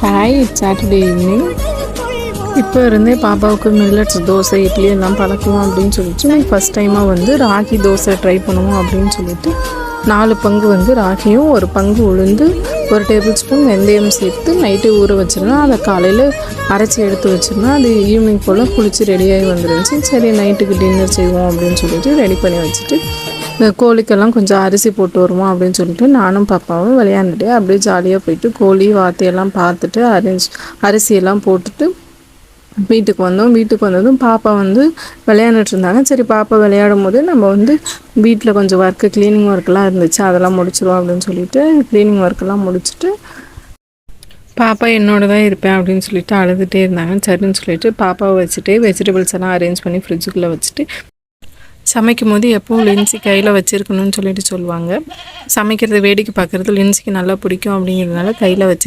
Hi, it's Saturday evening. இப்போ இருந்தே பாப்பாவுக்கு மில்லட்ஸ் தோசை இட்லி எல்லாம் பழக்குவோம் அப்படின்னு சொல்லிட்டு ஃபஸ்ட் டைமாக வந்து ராகி தோசை ட்ரை பண்ணுவோம் அப்படின்னு சொல்லிட்டு 4 பங்கு வந்து ராகியும் 1 பங்கு உளுந்து 1 டேபிள் ஸ்பூன் வெந்தயம் சேர்த்து நைட்டு ஊற வச்சிருந்தேன். அதை காலையில் அரைச்சி எடுத்து வச்சுருந்தேன். அது ஈவினிங் போல் குளித்து ரெடியாகி வந்துருந்துச்சு. சரி நைட்டுக்கு டின்னர் செய்வோம் அப்படின்னு சொல்லிட்டு ரெடி பண்ணி வச்சுட்டு இந்த கோழிக்கெல்லாம் கொஞ்சம் அரிசி போட்டு வருவோம் அப்படின்னு சொல்லிட்டு நானும் பாப்பாவும் விளையாண்டுட்டு அப்படியே ஜாலியாக போயிட்டு கோழி வாத்தையெல்லாம் பார்த்துட்டு அரிசியெல்லாம் போட்டுட்டு வீட்டுக்கு வந்தோம். வீட்டுக்கு வந்ததும் பாப்பா வந்து விளையாண்டுட்டு இருந்தாங்க. சரி பாப்பா விளையாடும் போது நம்ம வந்து வீட்டில் கொஞ்சம் ஒர்க்கு க்ளீனிங் ஒர்க்கெலாம் இருந்துச்சு, அதெல்லாம் முடிச்சிடுவோம் அப்படின்னு சொல்லிட்டு க்ளீனிங் ஒர்க்கெல்லாம் முடிச்சுட்டு பாப்பா என்னோட தான் இருப்பேன் அப்படின்னு சொல்லிட்டு அழுதுகிட்டே இருந்தாங்க. சரின்னு சொல்லிட்டு பாப்பாவை வச்சுட்டு வெஜிடபிள்ஸ் எல்லாம் அரேஞ்ச் பண்ணி ஃப்ரிட்ஜுக்குள்ளே வச்சுட்டு சமைக்கும் போது எப்போவும் லின்சி கையில் வச்சுருக்கணும்னு சொல்லிட்டு சொல்லுவாங்க. சமைக்கிறது வேடிக்கை பார்க்குறது லின்சிக்கு நல்லா பிடிக்கும் அப்படிங்கிறதுனால கையில் வச்சு